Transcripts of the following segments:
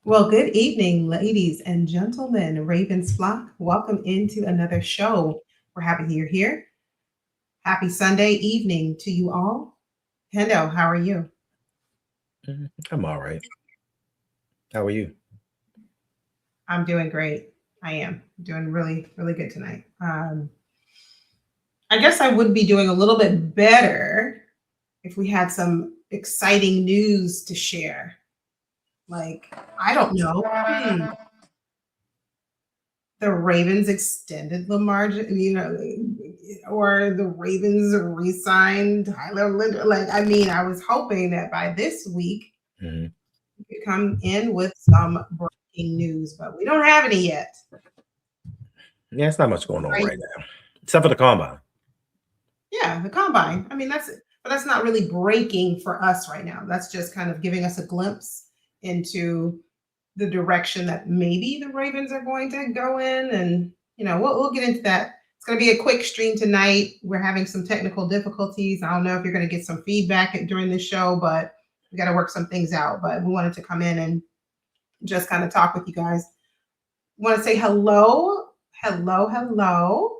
Well, good evening, ladies and gentlemen. Ravens flock, welcome into another show. We're happy you're here. Happy Sunday evening to you all. Hendo, how are you? I'm all right. How are you? I'm doing great. I am doing really, really good tonight. I guess I would be doing a little bit better if we had some exciting news to share. Like, I don't know. The Ravens extended Lamar, or the Ravens re-signed Tyler Linder. Like, I mean, I was hoping that by this week hmm we could come in with some breaking news, but we don't have any yet. Yeah, it's not much going on Right? right now, except for the combine. Yeah, the combine. I mean, but that's not really breaking for us right now. That's just kind of giving us a glimpse into the direction that maybe the Ravens are going to go in. And, we'll get into that. It's going to be a quick stream tonight. We're having some technical difficulties. I don't know if you're going to get some feedback during the show, but we got to work some things out. But we wanted to come in and just kind of talk with you guys. Want to say hello, hello, hello.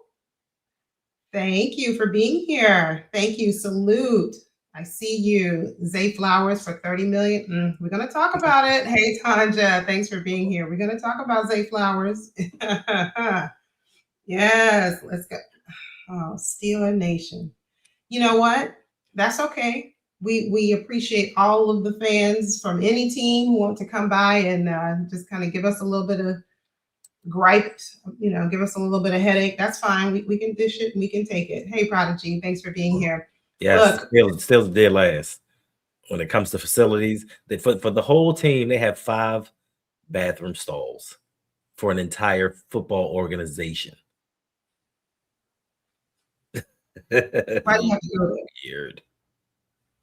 Thank you for being here. Thank you. Salute. I see you. Zay Flowers for 30 million. We're going to talk about it. Hey, Tanja, thanks for being here. We're going to talk about Zay Flowers. Yes, let's go. Oh, Steeler Nation. You know what? That's okay. We appreciate all of the fans from any team who want to come by and just kind of give us a little bit of gripe, give us a little bit of headache. That's fine. We can dish it. We can take it. Hey, Prodigy, thanks for being here. Yes, Look, still dead last when it comes to facilities. For the whole team, they have 5 bathroom stalls for an entire football organization. why do you have to go there? Weird.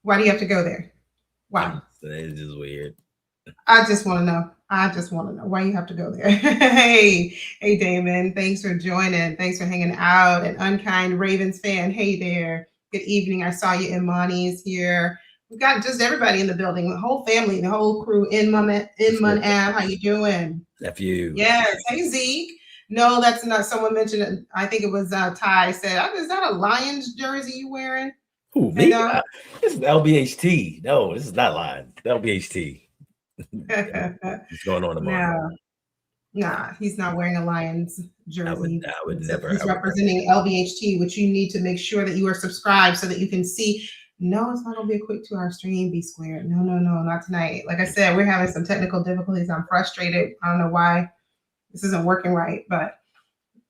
Why do you have to go there? Why? It's just weird. I just want to know. I just want to know why you have to go there. Hey, Damon. Thanks for joining. Thanks for hanging out. An unkind Ravens fan. Hey there. Good evening. I saw you. Imani is here. We've got just everybody in the building, the whole family, the whole crew. Inman Ave. How you doing? Nephew. Yes. Hey, Zeke. No, that's not. Someone mentioned it. I think it was Ty said, "Is that a Lions jersey you wearing?" Who, And me? This is LBHT. No, this is not lying. LBHT. What's going on tomorrow? no, nah, he's not wearing a Lions jersey. I would never. He's I would never. representing LVHT, which you need to make sure that you are subscribed so that you can see. No, it's not gonna be a quick 2 hour stream. Be squared. No, no, no, not tonight. Like I said, we're having some technical difficulties. I'm frustrated. I don't know why this isn't working right, but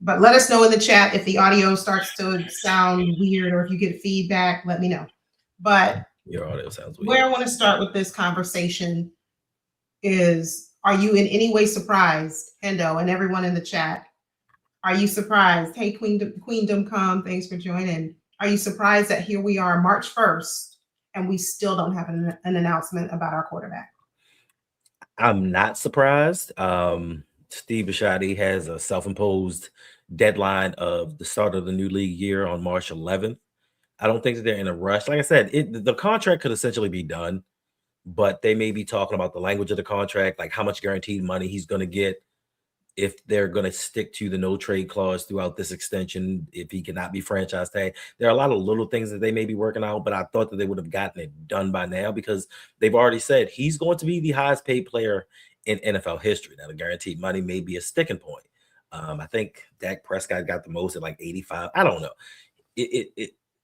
let us know in the chat if the audio starts to sound weird or if you get feedback. Let me know. But Your audio sounds weird. where I want to start with this conversation is, are you in any way surprised, Hendo, and everyone in the chat? Are you surprised? Hey, Queendom come, thanks for joining. Are you surprised that here we are March 1st and we still don't have an announcement about our quarterback? I'm not surprised. Steve Bisciotti has a self-imposed deadline of the start of the new league year on March 11th. I don't think that they're in a rush. Like I said, the contract could essentially be done, but they may be talking about the language of the contract, like how much guaranteed money he's going to get, if they're going to stick to the no trade clause throughout this extension, if he cannot be franchise tag. There are a lot of little things that they may be working out, but I thought that they would have gotten it done by now because they've already said he's going to be the highest paid player in NFL history. Now, the guaranteed money may be a sticking point. I think Dak Prescott got the most at like 85. I don't know.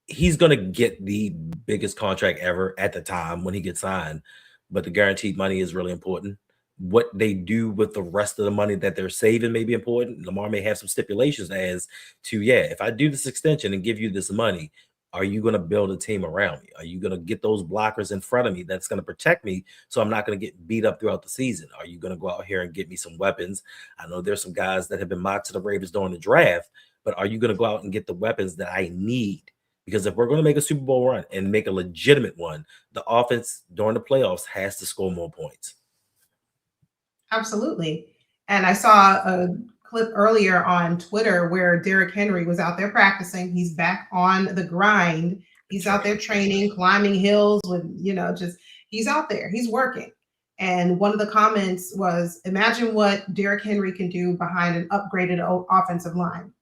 He's going to get the biggest contract ever at the time when he gets signed, but the guaranteed money is really important. What they do with the rest of the money that they're saving may be important. Lamar may have some stipulations as to, if I do this extension and give you this money, are you going to build a team around me? Are you going to get those blockers in front of me that's going to protect me so I'm not going to get beat up throughout the season? Are you going to go out here and get me some weapons? I know there's some guys that have been mocked to the Ravens during the draft, but are you going to go out and get the weapons that I need? Because if we're going to make a Super Bowl run and make a legitimate one, the offense during the playoffs has to score more points. Absolutely. And I saw a clip earlier on Twitter where Derrick Henry was out there practicing. He's back on the grind. He's out there training, climbing hills with, he's out there. He's working. And one of the comments was, imagine what Derrick Henry can do behind an upgraded offensive line.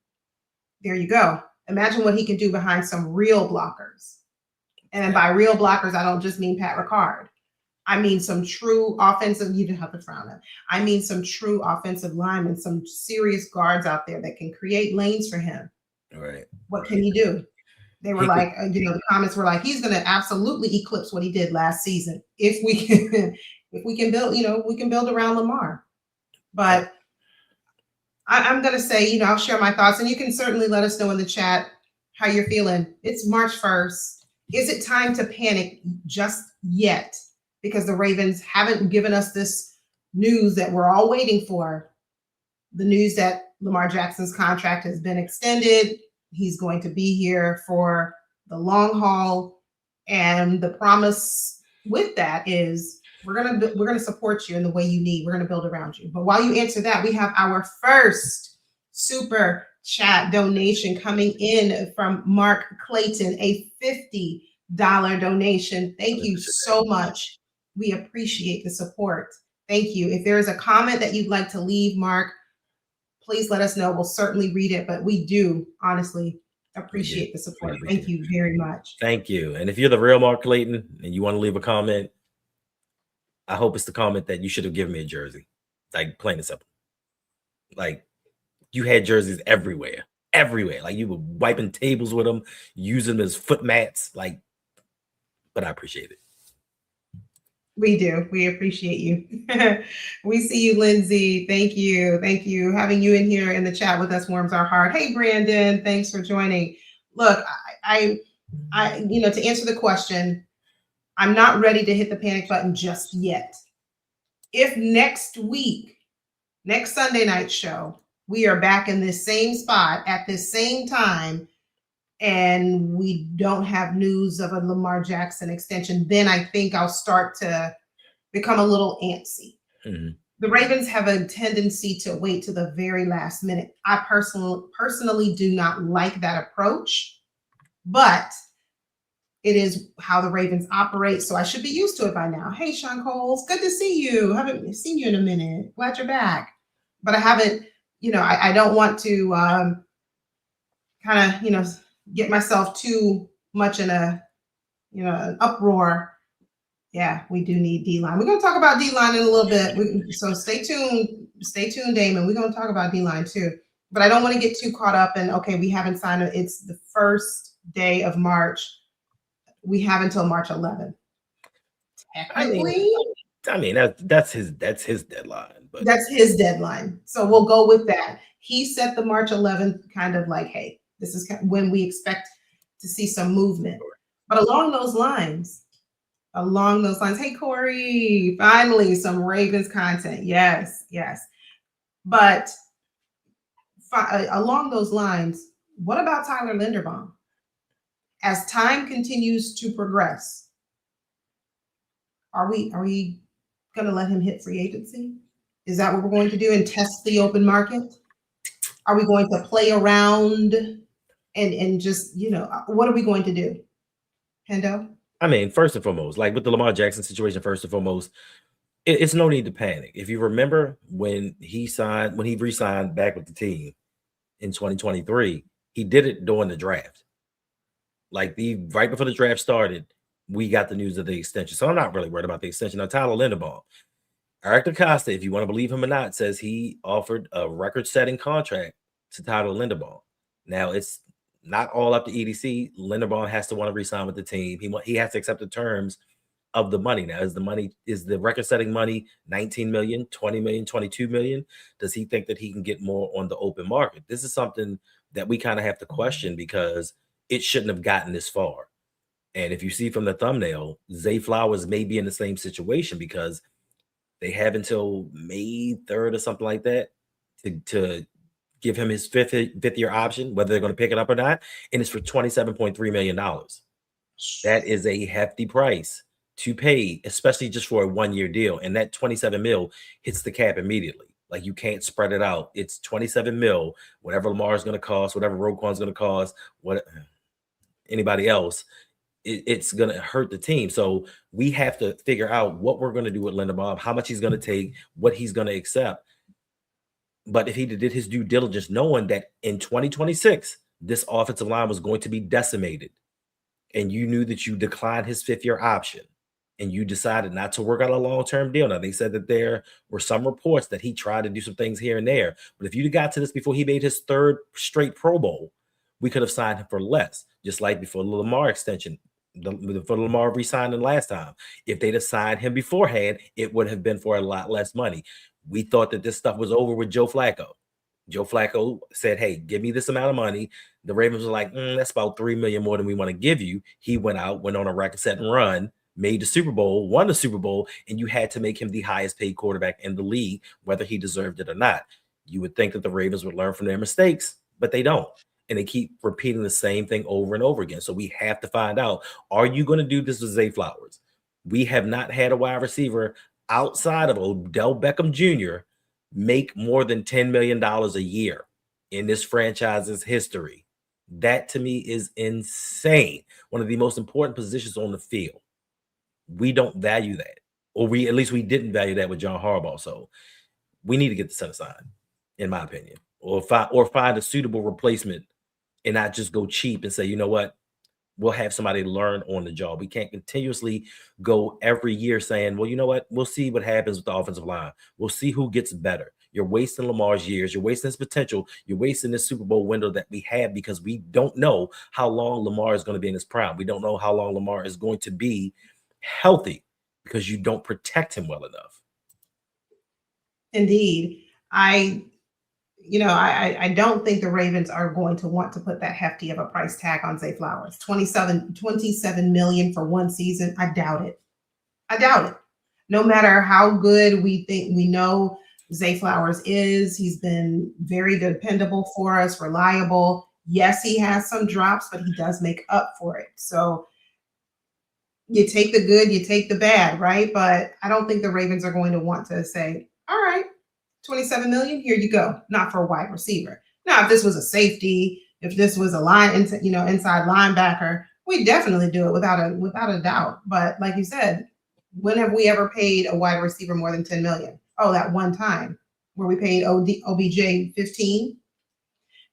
There you go. Imagine what he can do behind some real blockers. And by real blockers, I don't just mean Pat Ricard. I mean some true offensive, you didn't have to frown at. I mean some true offensive linemen, some serious guards out there that can create lanes for him. Right. What can he do? They were like, the comments were like, he's going to absolutely eclipse what he did last season if we can, if we can build, we can build around Lamar. But I'm going to say, I'll share my thoughts, and you can certainly let us know in the chat how you're feeling. It's March 1st. Is it time to panic just yet? Because the Ravens haven't given us this news that we're all waiting for. The news that Lamar Jackson's contract has been extended. He's going to be here for the long haul. And the promise with that is we're gonna support you in the way you need. We're gonna build around you. But while you answer that, we have our first super chat donation coming in from Mark Clayton, a $50 donation. Thank you so much. We appreciate the support. Thank you. If there is a comment that you'd like to leave, Mark, please let us know. We'll certainly read it, but we do honestly appreciate the support. Thank you very much. Thank you. And if you're the real Mark Clayton and you want to leave a comment, I hope it's the comment that you should have given me a jersey. Like, plain and simple. Like, you had jerseys everywhere. Like, you were wiping tables with them, using them as foot mats. Like, but I appreciate it. We do. We appreciate you. We see you, Lindsay. Thank you. Thank you. Having you in here in the chat with us warms our heart. Hey, Brandon, thanks for joining. Look, I to answer the question, I'm not ready to hit the panic button just yet. If next week, next Sunday night show, we are back in this same spot at this same time, and we don't have news of a Lamar Jackson extension, then I think I'll start to become a little antsy. Mm-hmm. The Ravens have a tendency to wait to the very last minute. I personally do not like that approach, but it is how the Ravens operate, so I should be used to it by now. Hey, Sean Coles, good to see you. Haven't seen you in a minute. Glad you're back. But I haven't, I don't want to kind of, get myself too much in an uproar. Yeah, we do need D-line. We're going to talk about D-line in a little bit. So stay tuned, Damon. We're going to talk about D-line too. But I don't want to get too caught up in, okay, we haven't signed it. It's the first day of March. We have until March 11th. Technically. I mean that's his deadline. But that's his deadline. So we'll go with that. He set the March 11th kind of like, hey, this is when we expect to see some movement. But along those lines, hey, Corey, finally some Ravens content. Yes. But along those lines, what about Tyler Linderbaum? As time continues to progress, are we going to let him hit free agency? Is that what we're going to do and test the open market? Are we going to play around and just, what are we going to do? Hendo? I mean, first and foremost, like with the Lamar Jackson situation, first and foremost, it's no need to panic. If you remember when he re-signed back with the team in 2023, he did it during the draft. Like right before the draft started, we got the news of the extension. So I'm not really worried about the extension. Now, Tyler Linderbaum, Eric DeCosta, if you want to believe him or not, says he offered a record-setting contract to Tyler Linderbaum. Now, it's not all up to EDC. Linderbaum has to want to re-sign with the team. He has to accept the terms of the money. Now, is the record-setting money 19 million, 20 million, 22 million? Does he think that he can get more on the open market? This is something that we kind of have to question because it shouldn't have gotten this far. And if you see from the thumbnail, Zay Flowers may be in the same situation because they have until May 3rd or something like that to give him his fifth year option, whether they're going to pick it up or not. And it's for $27.3 million. That is a hefty price to pay, especially just for a 1-year deal. And that 27 mil hits the cap immediately. Like, you can't spread it out. It's 27 mil, whatever Lamar is going to cost, whatever Roquan's going to cost, what anybody else, it's going to hurt the team. So we have to figure out what we're going to do with Linderbaum, how much he's going to take, what he's going to accept. But if he did his due diligence, knowing that in 2026, this offensive line was going to be decimated, and you knew that you declined his 5th-year option, and you decided not to work out a long-term deal. Now, they said that there were some reports that he tried to do some things here and there. But if you'd got to this before he made his 3rd straight Pro Bowl, we could have signed him for less, just like before the Lamar extension, for Lamar re-signing last time. If they'd have signed him beforehand, it would have been for a lot less money. We thought that this stuff was over with Joe Flacco. Joe Flacco said, hey, give me this amount of money. The Ravens were like, that's about $3 million more than we want to give you. He went out, went on a record-setting run, made the Super Bowl, won the Super Bowl, and you had to make him the highest paid quarterback in the league, whether he deserved it or not. You would think that the Ravens would learn from their mistakes, but they don't. And they keep repeating the same thing over and over again. So we have to find out, are you going to do this with Zay Flowers? We have not had a wide receiver outside of Odell Beckham Jr. make more than $10 million a year in this franchise's history. That to me is insane. One of the most important positions on the field. We don't value that, or at least we didn't value that with John Harbaugh. So we need to get the son aside, in my opinion, or find a suitable replacement and not just go cheap and say, you know what, we'll have somebody learn on the job. We can't continuously go every year saying, well, you know what, we'll see what happens with the offensive line. We'll see who gets better. You're wasting Lamar's years. You're wasting his potential. You're wasting this Super Bowl window that we have because we don't know how long Lamar is going to be in his prime. We don't know how long Lamar is going to be healthy because you don't protect him well enough. Indeed. I don't think the Ravens are going to want to put that hefty of a price tag on Zay Flowers. 27 million for one season. I doubt it. No matter how good we know Zay Flowers is, he's been very dependable for us, reliable. Yes, he has some drops, but he does make up for it. So you take the good, you take the bad, right? But I don't think the Ravens are going to want to say, all right, 27 million, here you go. Not for a wide receiver. Now, if this was a safety, if this was a inside linebacker, we definitely do it without a doubt. But like you said, when have we ever paid a wide receiver more than 10 million? Oh, that one time where we paid OBJ 15.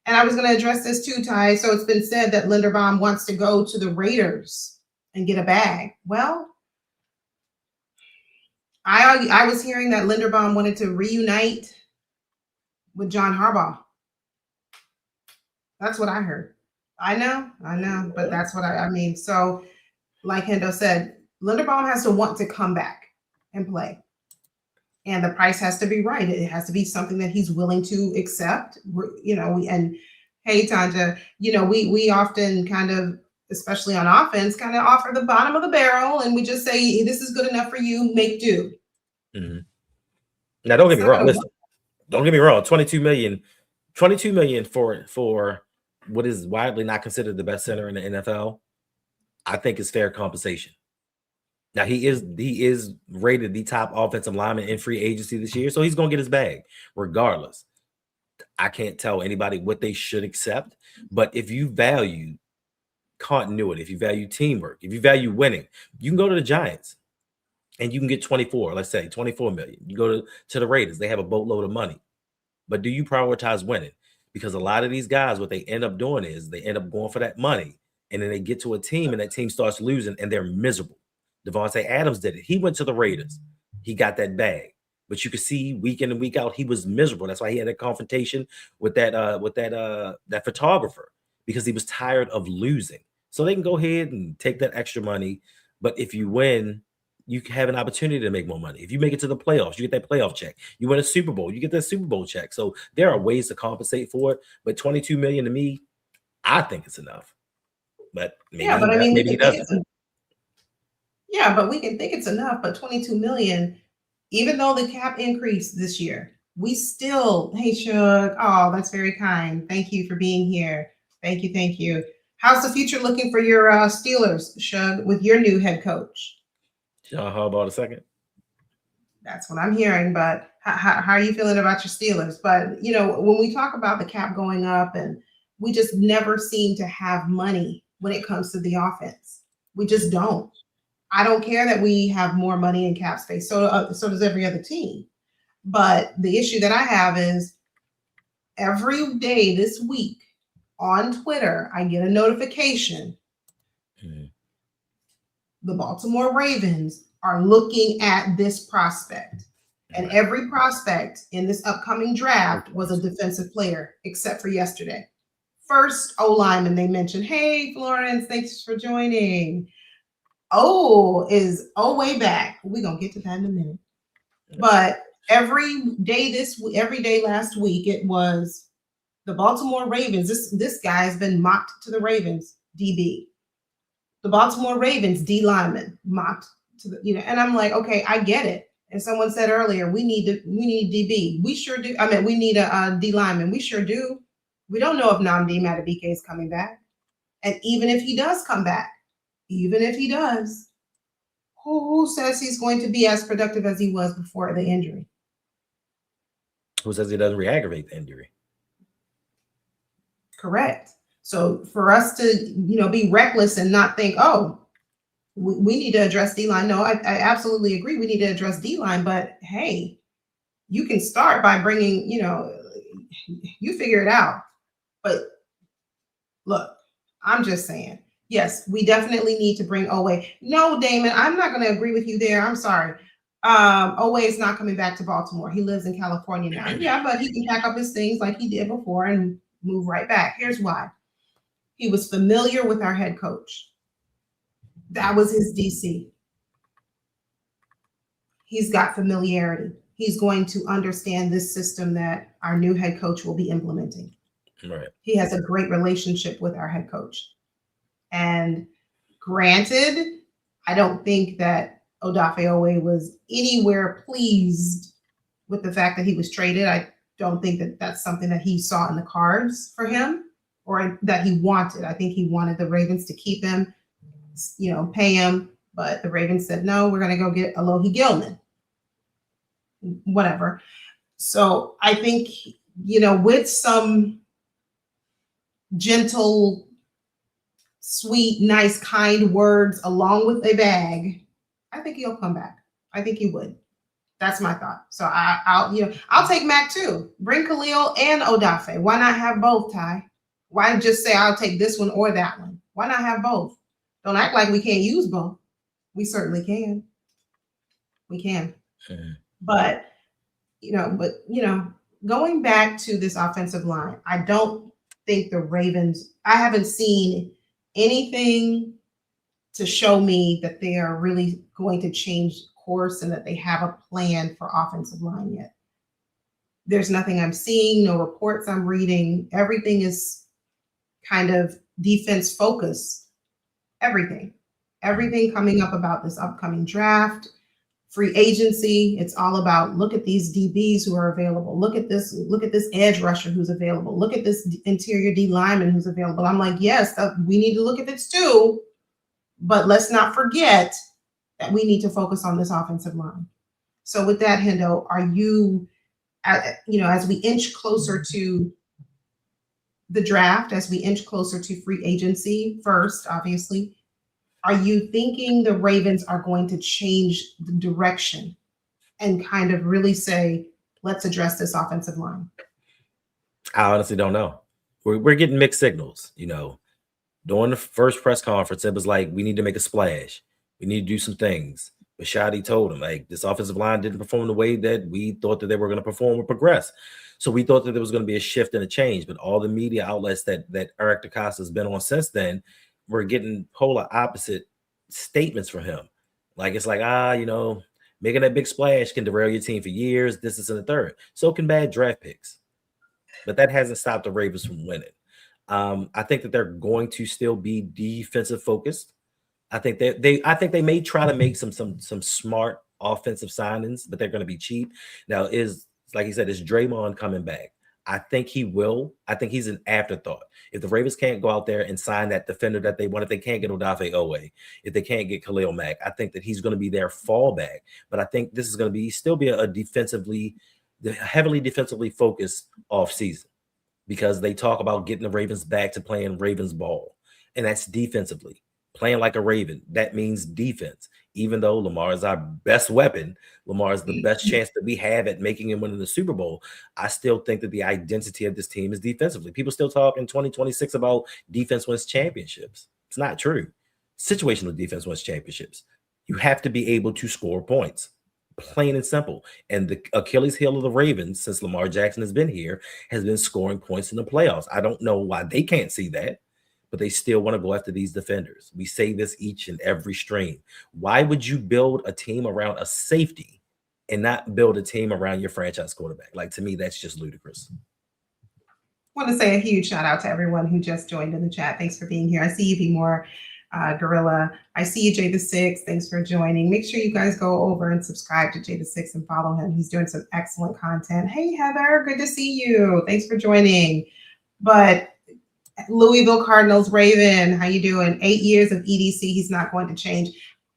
And I was going to address this too, Ty. So it's been said that Linderbaum wants to go to the Raiders and get a bag. Well, I was hearing that Linderbaum wanted to reunite with John Harbaugh. That's what I heard. I know, but that's what I mean. So like Hendo said, Linderbaum has to want to come back and play. And the price has to be right. It has to be something that he's willing to accept. Hey, Tanja, we often kind of, especially on offense, kind of offer the bottom of the barrel, and we just say, this is good enough for you, make do. Mm-hmm. Now, don't get me wrong. Listen, don't get me wrong. 22 million for what is widely not considered the best center in the NFL, I think is fair compensation. Now, he is rated the top offensive lineman in free agency this year, so he's going to get his bag regardless. I can't tell anybody what they should accept, but if you value continuity, if you value teamwork, if you value winning, you can go to the Giants and you can get 24 million. You go to the Raiders, they have a boatload of money. But do you prioritize winning? Because a lot of these guys, what they end up doing is they end up going for that money, and then they get to a team and that team starts losing and they're miserable. Devontae Adams did it. He went to the Raiders. He got that bag. But you could see week in and week out, he was miserable. That's why he had a confrontation with that photographer, because he was tired of losing. So they can go ahead and take that extra money. But if you win, you have an opportunity to make more money. If you make it to the playoffs, you get that playoff check. You win a Super Bowl, you get that Super Bowl check. So there are ways to compensate for it. But 22 million to me, I think it's enough. But maybe he doesn't. Yeah, but we can think it's enough. But 22 million, even though the cap increased this year, we still, hey, Shug, oh, that's very kind. Thank you for being here. Thank you. How's the future looking for your Steelers, Shug, with your new head coach? John Harbaugh II. That's what I'm hearing. But how are you feeling about your Steelers? But, when we talk about the cap going up, and we just never seem to have money when it comes to the offense. We just don't. I don't care that we have more money in cap space. So does every other team. But the issue that I have is every day this week on Twitter, I get a notification. The Baltimore Ravens are looking at this prospect. And every prospect in this upcoming draft was a defensive player, except for yesterday. First O-lineman they mentioned, hey, Florence, thanks for joining. Way back. We're going to get to that in a minute. But every day last week, it was the Baltimore Ravens. This guy has been mocked to the Ravens, DB. The Baltimore Ravens, D lineman, mocked to the, and I'm like, okay, I get it. And someone said earlier, we need DB. We sure do. I mean, we need a D lineman. We sure do. We don't know if Nnamdi Madubuike is coming back. And even if he does come back, who says he's going to be as productive as he was before the injury? Who says he doesn't re-aggravate the injury? Correct. So for us to, be reckless and not think, we need to address D-line. No, I absolutely agree. We need to address D-line, but hey, you can start by bringing, you figure it out. But look, I'm just saying, yes, we definitely need to bring Owe. No, Damon, I'm not going to agree with you there. I'm sorry. Owe is not coming back to Baltimore. He lives in California now. Yeah, but he can pack up his things like he did before and move right back. Here's why. He was familiar with our head coach. That was his DC. He's got familiarity. He's going to understand this system that our new head coach will be implementing. Right. He has a great relationship with our head coach. And granted, I don't think that Odafe Owe was anywhere pleased with the fact that he was traded. I don't think that that's something that he saw in the cards for him or that he wanted. I think he wanted the Ravens to keep him, pay him. But the Ravens said, no, we're going to go get Alohi Gilman. Whatever. So I think, with some gentle, sweet, nice, kind words along with a bag, I think he'll come back. I think he would. That's my thought. So I'll take Mac too. Bring Khalil and Odafe. Why not have both, Ty? Why just say I'll take this one or that one? Why not have both? Don't act like we can't use both. We certainly can. We can. Mm-hmm. But going back to this offensive line, I don't think the Ravens, I haven't seen anything to show me that they are really going to change course and that they have a plan for offensive line yet. There's nothing I'm seeing, no reports I'm reading. Everything is kind of defense focused. Everything coming up about this upcoming draft, free agency. It's all about, look at these DBs who are available. Look at this edge rusher who's available. Look at this interior D lineman who's available. I'm like, yes, we need to look at this too, but let's not forget that we need to focus on this offensive line. So with that, Hendo, are you, as we inch closer to the draft, as we inch closer to free agency first, obviously, are you thinking the Ravens are going to change the direction and kind of really say, let's address this offensive line? I honestly don't know. We're getting mixed signals. During the first press conference, it was like, we need to make a splash. We need to do some things. But Shadi told him, like, this offensive line didn't perform the way that we thought that they were going to perform or progress. So we thought that there was going to be a shift and a change. But all the media outlets that Eric DeCosta has been on since then, we're getting polar opposite statements from him. Like, it's like, making that big splash can derail your team for years. This is in the third. So can bad draft picks. But that hasn't stopped the Ravens from winning. I think that they're going to still be defensive focused. I think they may try to make some smart offensive signings, but they're going to be cheap. Now, like he said, is Draymond coming back? I think he will. I think he's an afterthought. If the Ravens can't go out there and sign that defender that they want, if they can't get Odafe Owe, if they can't get Khalil Mack, I think that he's going to be their fallback. But I think this is going to still be a heavily defensively focused offseason, because they talk about getting the Ravens back to playing Ravens ball, and that's defensively. playing like a Raven. That means defense. Even though Lamar is our best weapon, Lamar is the best chance that we have at making and winning the Super Bowl. I still think that the identity of this team is defensively. People still talk in 2026 about defense wins championships. It's not true. Situational defense wins championships. You have to be able to score points, plain and simple. And the Achilles heel of the Ravens, since Lamar Jackson has been here, has been scoring points in the playoffs. I don't know why they can't see that, but they still want to go after these defenders. We say this each and every stream. Why would you build a team around a safety and not build a team around your franchise quarterback? Like, to me, that's just ludicrous. I want to say a huge shout out to everyone who just joined in the chat. Thanks for being here. I see you, Be More Gorilla. I see you, Jay the Six. Thanks for joining. Make sure you guys go over and subscribe to Jay the Six and follow him. He's doing some excellent content. Hey, Heather, good to see you. Thanks for joining. But Louisville Cardinals Raven, how you doing? 8 years of EDC. He's not going to change.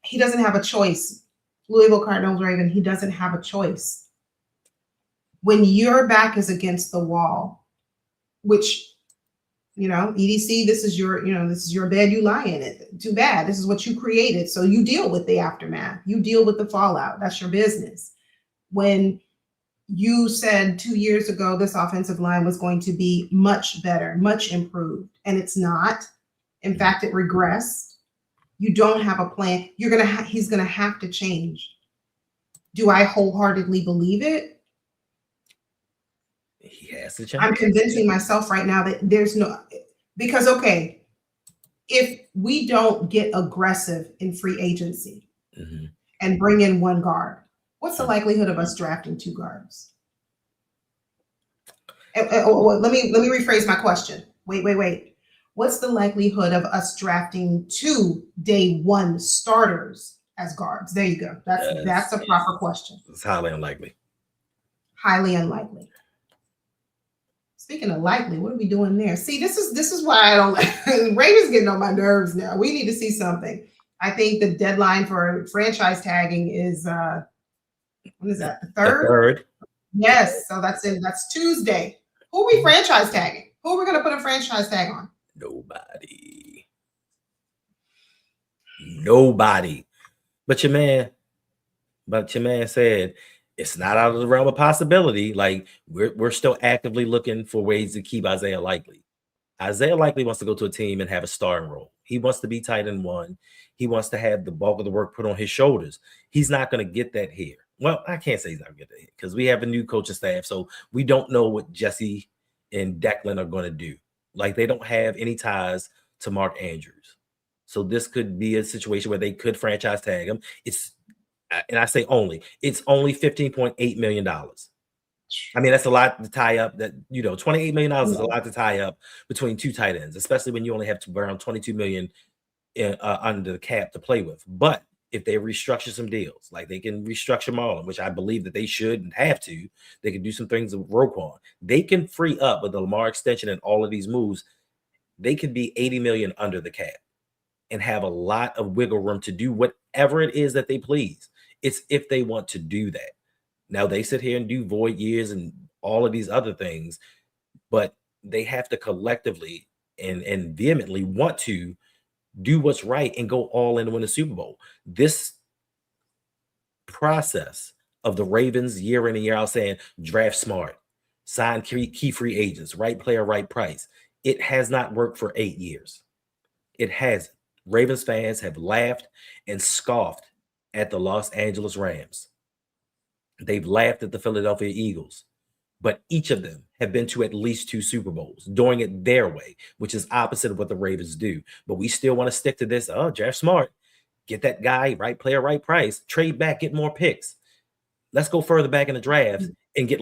He doesn't have a choice. Louisville Cardinals Raven, he doesn't have a choice. When your back is against the wall, which, EDC, this is your bed, you lie in it. Too bad. This is what you created. So you deal with the aftermath. You deal with the fallout. That's your business. When you said 2 years ago this offensive line was going to be much better, much improved, and it's not. In fact, it regressed. You don't have a plan. He's gonna have to change. Do I wholeheartedly believe it? He has to change. I'm convincing myself right now that because okay, if we don't get aggressive in free agency and bring in one guard, what's the likelihood of us drafting 2 guards? Let me rephrase my question. Wait. What's the likelihood of us drafting 2 day 1 starters as guards? There you go. That's a proper question. It's highly unlikely. Highly unlikely. Speaking of likely, what are we doing there? See, this is why I don't like Ravens getting on my nerves now. We need to see something. I think the deadline for franchise tagging is when is that? The 3rd? The 3rd. Yes. So that's Tuesday. Who are we franchise tagging? Who are we gonna put a franchise tag on? Nobody. But your man said it's not out of the realm of possibility. Like, we're still actively looking for ways to keep Isaiah Likely. Isaiah Likely wants to go to a team and have a starring role. He wants to be tight end 1. He wants to have the bulk of the work put on his shoulders. He's not going to get that here. Well, I can't say he's not going to get that here because we have a new coaching staff. So we don't know what Jesse and Declan are going to do. Like, they don't have any ties to Mark Andrews. So this could be a situation where they could franchise tag him. And I say it's only $15.8 million. I mean, that's a lot to tie up. That, $28 million is a lot to tie up between 2 tight ends, especially when you only have around $22 million under the cap to play with. But if they restructure some deals, like they can restructure Marlon, which I believe that they should and have to, they can do some things with Roquan. They can free up with the Lamar extension and all of these moves. They could be $80 million under the cap and have a lot of wiggle room to do whatever it is that they please. It's if they want to do that. Now, they sit here and do void years and all of these other things, but they have to collectively and vehemently want to do what's right and go all in to win the Super Bowl. This process of the Ravens year in and year out saying draft smart, sign key free agents, right player, right price, it has not worked for 8 years. It hasn't. Ravens fans have laughed and scoffed at the Los Angeles Rams. They've laughed at the Philadelphia Eagles, but each of them have been to at least 2 Super Bowls, doing it their way, which is opposite of what the Ravens do. But we still want to stick to this. Oh, draft smart, get that guy, right player, right price, trade back, get more picks. Let's go further back in the draft and get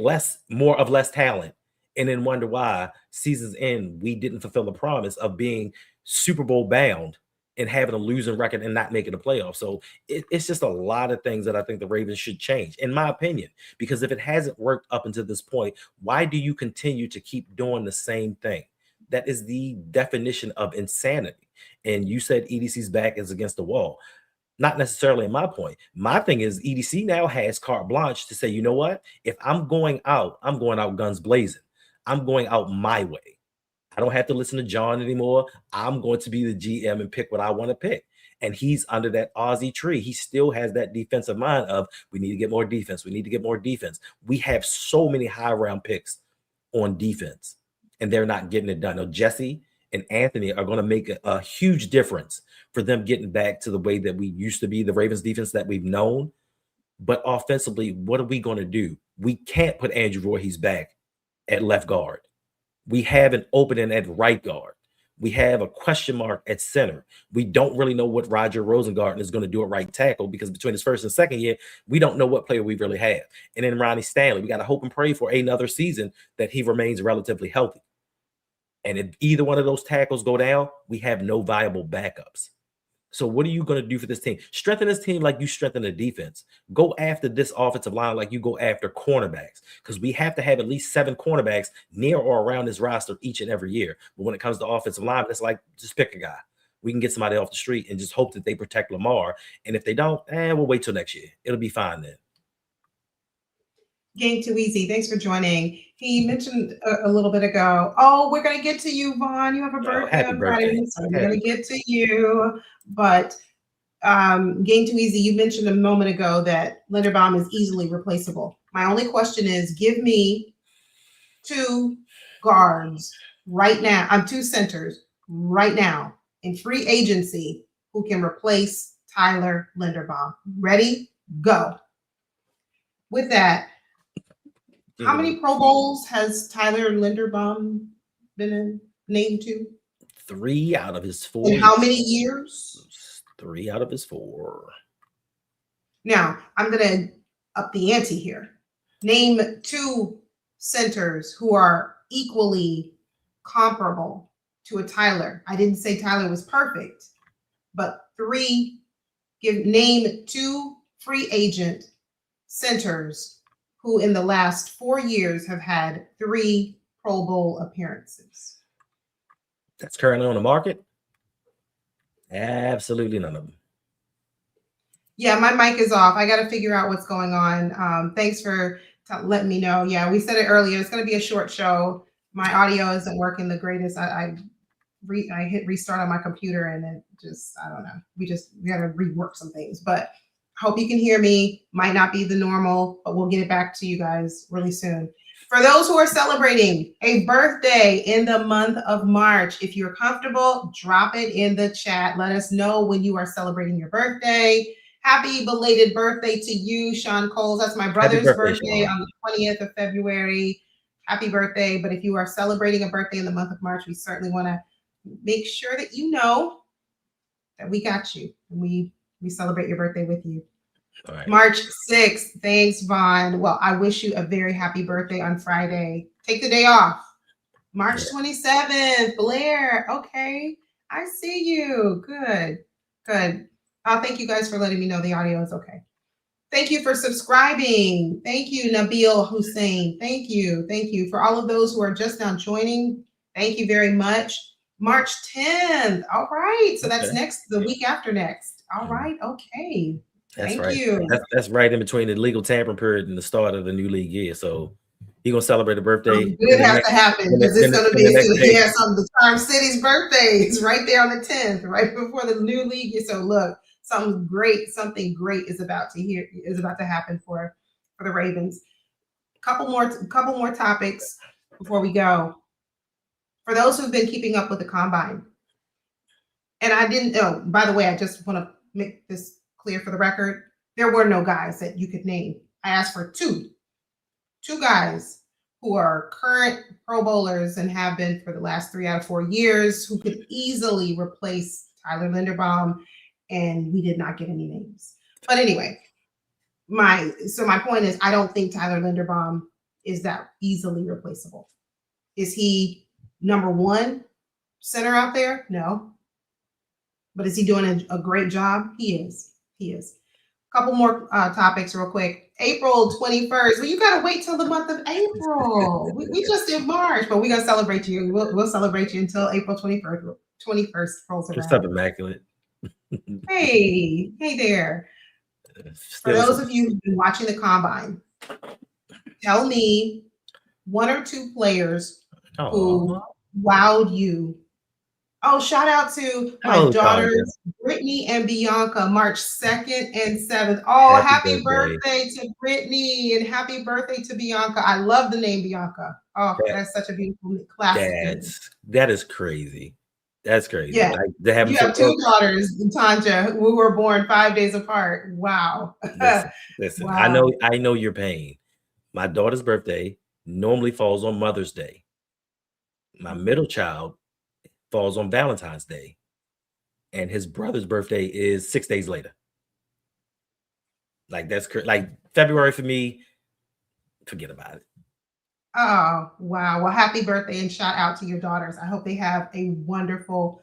more talent, and then wonder why seasons end we didn't fulfill the promise of being Super Bowl bound and having a losing record and not making the playoffs. So it's just a lot of things that I think the Ravens should change, in my opinion, because if it hasn't worked up until this point, why do you continue to keep doing the same thing? That is the definition of insanity. And you said EDC's back is against the wall. Not necessarily in my point. My thing is EDC now has carte blanche to say, you know what? If I'm going out guns blazing. I'm going out my way. I don't have to listen to John anymore. I'm going to be the GM and pick what I want to pick. And he's under that Aussie tree. He still has that defensive mind of we need to get more defense. We need to get more defense. We have so many high round picks on defense, and they're not getting it done. Now, Jesse and Anthony are going to make a huge difference for them getting back to the way that we used to be, the Ravens defense that we've known. But offensively, what are we going to do? We can't put Andrew Voorhees back at left guard. We have an opening at right guard. We have a question mark at center. We don't really know what Roger Rosengarten is going to do at right tackle because between his first and second year, we don't know what player we really have. And then Ronnie Stanley, we got to hope and pray for another season that he remains relatively healthy. And if either one of those tackles go down, we have no viable backups. So what are you going to do for this team? Strengthen this team like you strengthen the defense. Go after this offensive line like you go after cornerbacks, because we have to have at least 7 cornerbacks near or around this roster each and every year. But when it comes to offensive line, it's like just pick a guy. We can get somebody off the street and just hope that they protect Lamar. And if they don't, we'll wait till next year. It'll be fine then. Game Too Easy, thanks for joining. He mentioned a little bit ago, oh, we're going to get to you, Vaughn. You have a birthday on Friday, so we're going to get to you. But Game Too Easy, you mentioned a moment ago that Linderbaum is easily replaceable. My only question is, give me 2 guards right now. 2 centers right now in free agency who can replace Tyler Linderbaum. Ready? Go. With that, how many Pro Bowls has Tyler Linderbaum been named to? 3 out of his 4. In how many years? 3 out of his 4. Now, I'm going to up the ante here. Name 2 centers who are equally comparable to a Tyler. I didn't say Tyler was perfect, but 3. Name 2 free agent centers who in the last 4 years have had 3 Pro Bowl appearances. That's currently on the market? Absolutely none of them. Yeah, my mic is off. I got to figure out what's going on. Thanks for letting me know. Yeah, we said it earlier. It's going to be a short show. My audio isn't working the greatest. I hit restart on my computer and it just, I don't know. We got to rework some things, but hope you can hear me. Might not be the normal, but we'll get it back to you guys really soon. For those who are celebrating a birthday in the month of March, if you're comfortable, drop it in the chat. Let us know when you are celebrating your birthday. Happy belated birthday to you, Sean Coles. That's my brother's birthday on the 20th of February. Happy birthday. But if you are celebrating a birthday in the month of March, we certainly want to make sure that you know that we got you. We celebrate your birthday with you. All right. March 6th. Thanks, Vaughn. Well, I wish you a very happy birthday on Friday. Take the day off. March 27th. Blair. Okay. I see you. Good. Thank you guys for letting me know the audio is okay. Thank you for subscribing. Thank you, Nabil Hussein. Thank you. For all of those who are just now joining, thank you very much. March 10th. All right. So that's the week after next. All right. Okay. Thank you. That's right in between the legal tampering period and the start of the new league year. So he's going to celebrate a birthday. It has to happen because it's going to be the Charm City's birthday. It's right there on the 10th, right before the new league year. So look, something great is about to happen for the Ravens. Couple more topics before we go. For those who've been keeping up with the combine, and I didn't know, by the way, I just want to make this clear for the record. There were no guys that you could name. I asked for two guys who are current Pro Bowlers and have been for the last 3 out of 4 years who could easily replace Tyler Linderbaum, and we did not get any names. But anyway, my point is I don't think Tyler Linderbaum is that easily replaceable. Is he number 1 center out there? No. But is he doing a great job? He is. A couple more topics real quick. April 21st. Well, you got to wait till the month of April. we just did March, but we're going to celebrate you. We'll celebrate you until April 21st rolls around. Just up immaculate. Hey there. For those of you who've been watching the combine, tell me 1 or 2 players who wowed you? Oh, shout out to my Oh, Tanya, daughters, Brittany and Bianca, March 2nd and 7th. Oh, happy happy birthday. birthday to Brittany and happy birthday to Bianca. I love the name Bianca. Oh, That, that's such a beautiful classic name. that is crazy. That's crazy. Yeah. Like to have them You so have two daughters, Tanja, who were born 5 days apart. Wow. listen, Wow. I know your pain. My daughter's birthday normally falls on Mother's Day. My middle child falls on Valentine's Day, and his brother's birthday is 6 days later. Like that's like February for me. Forget about it. Oh, wow. Well, happy birthday and shout out to your daughters. I hope they have a wonderful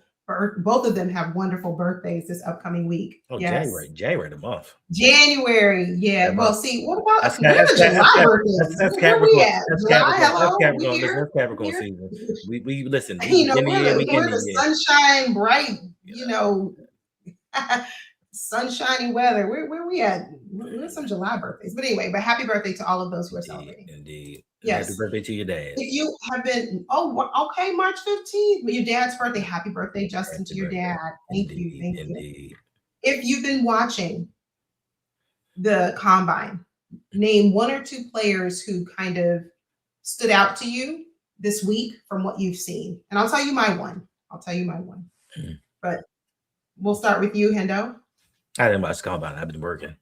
both of them have wonderful birthdays this upcoming week. Oh, Yes. January the month. January. Yeah. That Well, month. see, what about That's where the July birthdays? that's Where we Capricorn. at? That's July, Capricorn. That's hello. We Capricorn. Listen, here. that's Capricorn We here. season. We listen. We You know, begin the year. We we're end the the year. sunshine bright, Yeah. sunshiny weather. Where we at? Where's some July birthdays? But anyway, but happy birthday to all of those who are celebrating. Indeed. Yes. Happy birthday to your dad. If you have been, okay, March 15th, but your dad's birthday, happy birthday, Justin, to your dad. Thank you. If you've been watching the combine, name one or two players who kind of stood out to you this week from what you've seen. And I'll tell you my one. But we'll start with you, Hendo. I didn't watch combine. I've been working.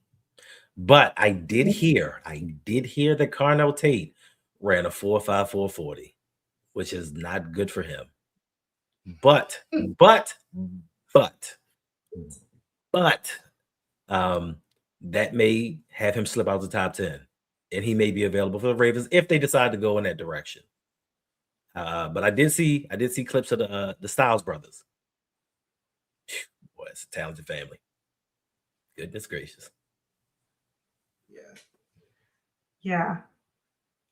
But I did hear that Carnell Tate ran a 4.54 40, which is not good for him. But that may have him slip out the top 10, and he may be available for the Ravens if they decide to go in that direction. But I did see clips of the Styles brothers. Boy, it's a talented family. Goodness gracious. Yeah.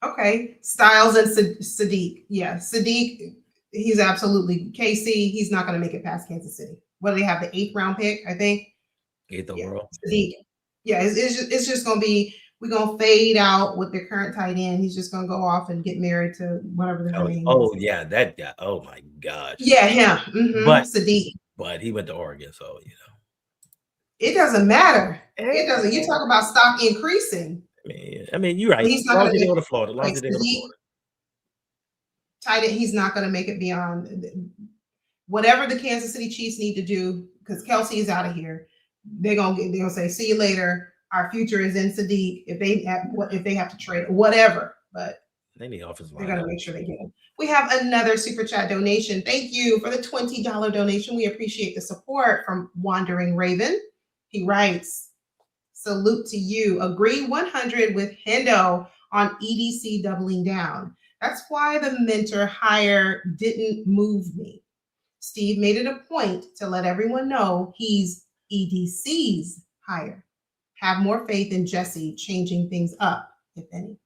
Okay. Styles and Sadiq. Yeah. Sadiq, he's absolutely KC. He's not going to make it past Kansas City. What do they have? The 8th round pick, I think. 8th overall. Sadiq. Yeah. It's just going to be, we're going to fade out with the current tight end. He's just going to go off and get married to whatever the name is. Oh, yeah. That guy. Oh, my gosh. Yeah. Him. Mm-hmm. But Sadiq. But he went to Oregon, so, It doesn't matter. It doesn't. You talk about stock increasing. I mean, you're right. He's not going to go to Florida. Tight end, he's not going to make it beyond whatever the Kansas City Chiefs need to do, because Kelsey is out of here. They're gonna say, "See you later. Our future is in Sadiq." If they have to trade whatever, but they need offensive line. They're gonna make sure they get him. We have another super chat donation. Thank you for the $20 donation. We appreciate the support from Wandering Raven. He writes, "Salute to you. Agree 100 with Hendo on EDC doubling down. That's why the mentor hire didn't move me. Steve made it a point to let everyone know he's EDC's hire. Have more faith in Jesse changing things up, if any."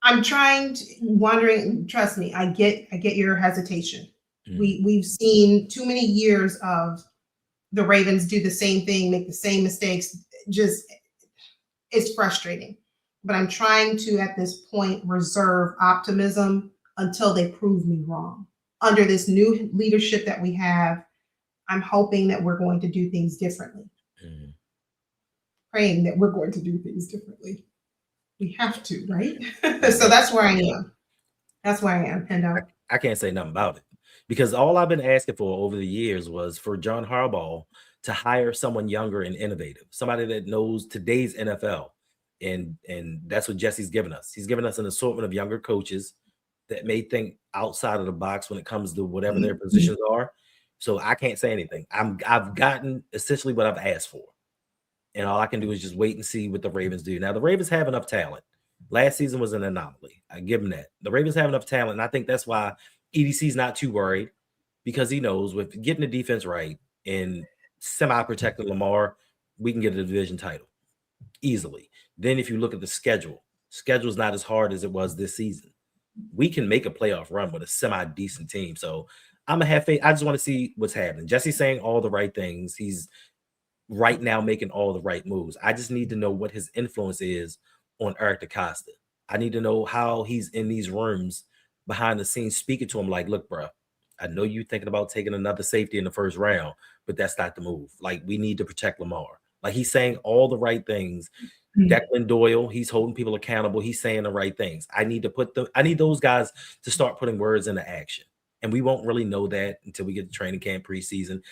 I'm wondering, trust me, I get your hesitation. We've seen too many years of the Ravens do the same thing, make the same mistakes. Just, it's frustrating. But I'm trying to, at this point, reserve optimism until they prove me wrong. Under this new leadership that we have, I'm hoping that we're going to do things differently. Praying that we're going to do things differently. We have to, right? So that's where I am. That's where I am, Hendo. I can't say nothing about it, because all I've been asking for over the years was for John Harbaugh to hire someone younger and innovative, somebody that knows today's NFL. And that's what Jesse's given us. He's given us an assortment of younger coaches that may think outside of the box when it comes to whatever their positions are. So I can't say anything. I've gotten essentially what I've asked for. And all I can do is just wait and see what the Ravens do. Now, the Ravens have enough talent. Last season was an anomaly. I give them that. The Ravens have enough talent, and I think that's why EDC is not too worried, because he knows with getting the defense right and semi-protecting Lamar, we can get a division title easily. Then if you look at the schedule's not as hard as it was this season. We can make a playoff run with a semi-decent team. So I'm going to have faith. I just want to see what's happening. Jesse's saying all the right things. He's right now making all the right moves. I just need to know what his influence is on Eric DeCosta. I need to know how he's in these rooms behind the scenes speaking to him like, look, bro, I know you're thinking about taking another safety in the first round, but that's not the move. Like, we need to protect Lamar. Like, he's saying all the right things. Declan Doyle, he's holding people accountable. He's saying the right things. I need those guys to start putting words into action. And we won't really know that until we get to training camp preseason.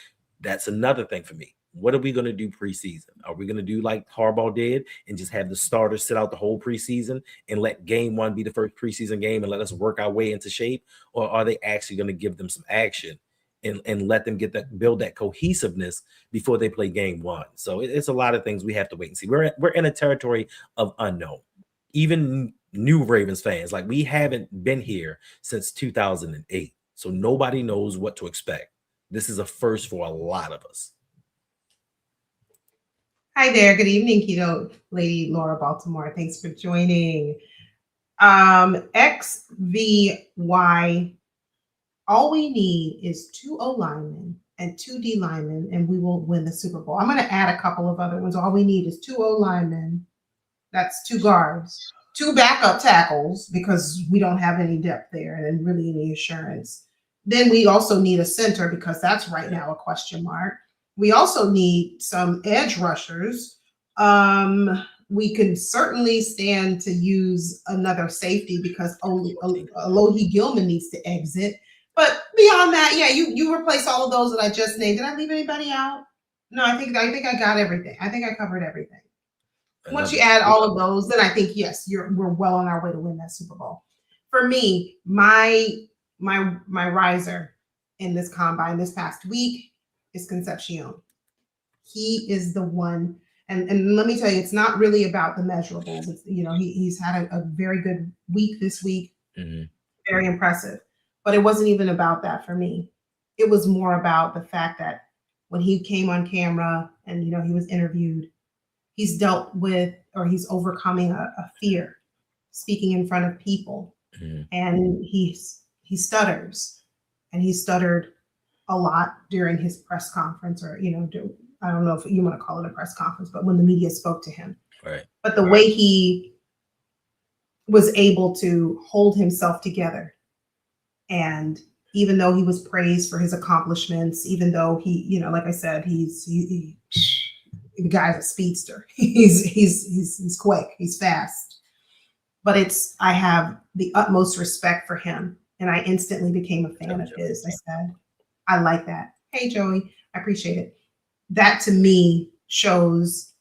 That's another thing for me. What are we going to do preseason? Are we going to do like Harbaugh did and just have the starters sit out the whole preseason and let game one be the first preseason game and let us work our way into shape? Or are they actually going to give them some action and let them build that cohesiveness before they play game one? So it's a lot of things we have to wait and see. We're in a territory of unknown. Even new Ravens fans, like, we haven't been here since 2008. So nobody knows what to expect. This is a first for a lot of us. Hi there. Good evening, Keto Lady Laura Baltimore. Thanks for joining. XVY. All we need is 2 O linemen and 2 D linemen, and we will win the Super Bowl. I'm going to add a couple of other ones. All we need is 2 O linemen. That's 2 guards, 2 backup tackles, because we don't have any depth there and really any assurance. Then we also need a center, because that's right now a question mark. We also need some edge rushers. We can certainly stand to use another safety, because Alohi Gilman needs to exit. But beyond that, yeah, you replace all of those that I just named. Did I leave anybody out? No, I think I got everything. I think I covered everything. Once you add all of those, then I think, yes, we're well on our way to win that Super Bowl. For me, my riser in this combine this past week is Concepcion. He is the one, and let me tell you, it's not really about the measurables. It's, he's had a very good week this week, very impressive. But it wasn't even about that for me. It was more about the fact that when he came on camera and he was interviewed, he's dealt with, or he's overcoming a fear speaking in front of people, and he stutters, and he stuttered a lot during his press conference, or I don't know if you want to call it a press conference, but when the media spoke to him. Right. But the way he was able to hold himself together, and even though he was praised for his accomplishments, even though he, like I said, the guy's a speedster. He's quick, he's fast. But I have the utmost respect for him, and I instantly became a fan of his. I said, I like that. Hey, Joey, I appreciate it. That to me shows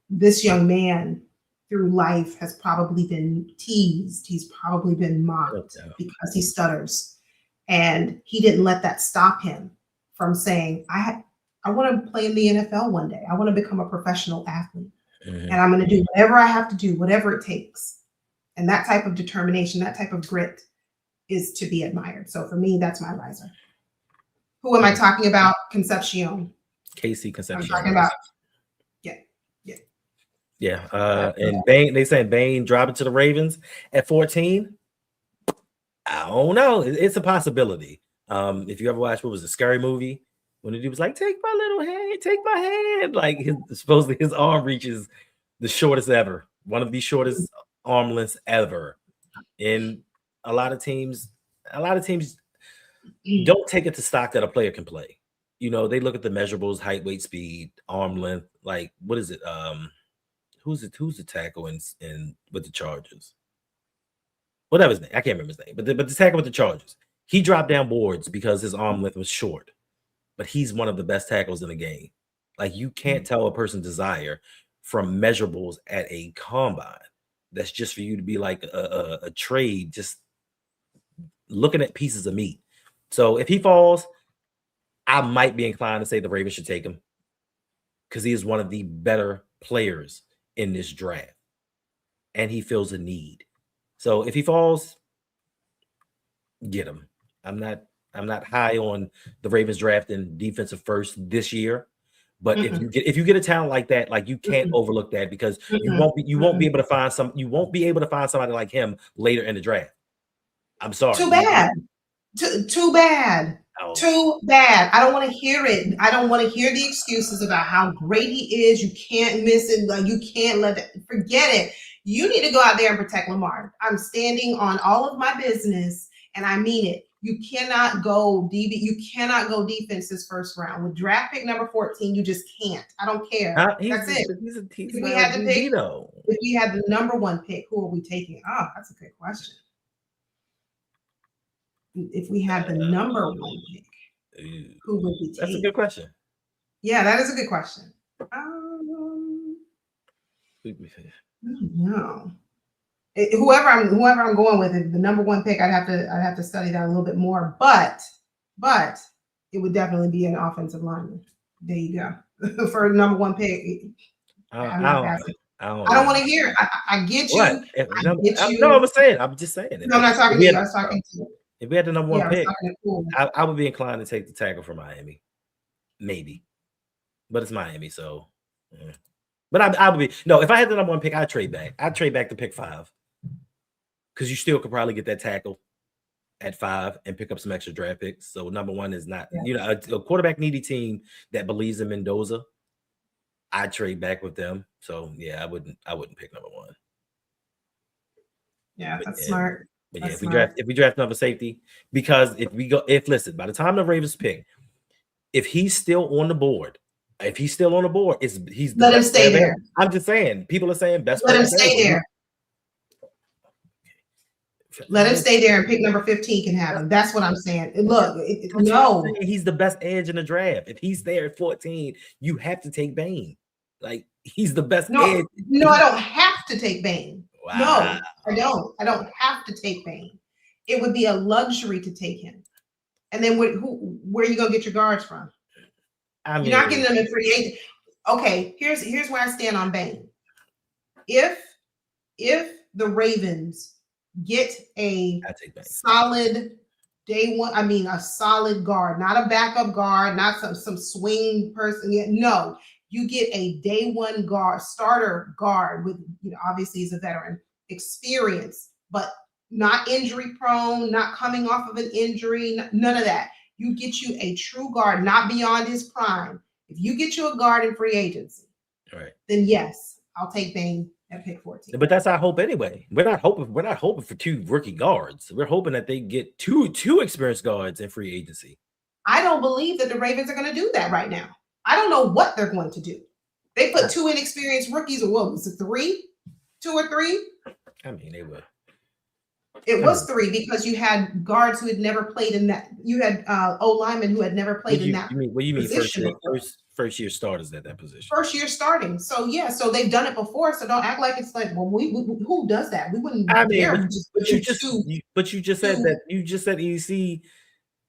this young man through life has probably been teased. He's probably been mocked because he stutters. And he didn't let that stop him from saying, I want to play in the NFL one day. I want to become a professional athlete. And I'm going to do whatever I have to do, whatever it takes. And that type of determination, that type of grit is to be admired. So for me, that's my riser. Who am I talking about? Concepcion. Casey Concepcion. I'm talking about. Yeah. And Bain, they saying Bain dropping to the Ravens at 14. I don't know. It's a possibility. If you ever watched, what was the Scary Movie? When the dude was like, take my little hand, take my hand. Like, supposedly his arm reaches the shortest ever. One of the shortest arm lengths ever. And a lot of teams don't take it to stock that a player can play. They look at the measurables, height, weight, speed, arm length. Like, what is it? Who's the tackle in with the Chargers? Whatever his name, I can't remember his name. But the tackle with the Chargers, he dropped down boards because his arm length was short. But he's one of the best tackles in the game. Like, you can't tell a person's desire from measurables at a combine. That's just for you to be like a trade, just looking at pieces of meat. So if he falls, I might be inclined to say the Ravens should take him, because he is one of the better players in this draft, and he feels a need. So if he falls, get him. I'm not high on the Ravens drafting defensive first this year, but if you get a talent like that, like, you can't overlook that, because you won't be able to find somebody like him later in the draft. I'm sorry. Too bad. Oh. Too bad. I don't want to hear it. I don't want to hear the excuses about how great he is. You can't miss it. Like, you can't let it. Forget it. You need to go out there and protect Lamar. I'm standing on all of my business, and I mean it. You cannot go DB. You cannot go defense this first round with draft pick number 14. You just can't. I don't care. That's it. He's If we had to pick, though. if we had the number one pick, who are we taking? Oh, that's a good question. If we had the number one pick, who would we take? That's a good question. Yeah, that is a good question. No. Whoever I'm going with, the number one pick, I'd have to study that a little bit more. But it would definitely be an offensive lineman. There you go. For number one pick. I don't want to hear it. I get you. What? No, I'm just saying. No, I'm not talking to you. I was talking to you. If we had the number one pick, cool. I would be inclined to take the tackle for Miami. Maybe. But it's Miami, so. Yeah. But I would be. No, if I had the number one pick, I'd trade back. I'd trade back to pick 5. Because you still could probably get that tackle at 5 and pick up some extra draft picks. So number one is not, a quarterback needy team that believes in Mendoza. I'd trade back with them. So yeah, I wouldn't pick number 1. Yeah, that's smart. But yeah, if we draft another safety, because listen, by the time the Ravens pick, if he's still on the board, he's let him stay there. I'm just saying, people are saying best. Let him stay there. Let him stay there and pick number 15 can have him. That's what I'm saying. Look, no. He's the best edge in the draft. If he's there at 14, you have to take Bain. Like, he's the best edge. No, I don't have to take Bain. Wow. No, I don't. I don't have to take Bain. It would be a luxury to take him. And then where are you going to get your guards from? You're not getting them in free agent. Okay, here's where I stand on Bain. If the Ravens get a solid day one, a solid guard, not a backup guard, not some swing person. No, you get a day one guard, starter guard with, obviously he's a veteran, experience, but not injury prone, not coming off of an injury, none of that. You get you a true guard, not beyond his prime. If you get you a guard in free agency, right, then yes, I'll take Bain at pick 14. But that's our hope anyway. We're not hoping for 2 rookie guards. We're hoping that they get two experienced guards in free agency. I don't believe that the Ravens are going to do that right now. I don't know what they're going to do. They put 2 inexperienced rookies, or what was it, 3? 2 or 3? I mean, they were. It was 3 because you had guards who had never played in that. You had O-linemen who had never played in that. What do you mean first year starters at that position? First year starting. So yeah, so they've done it before. So don't act like it's like, well, we who does that? We wouldn't. But you just said EC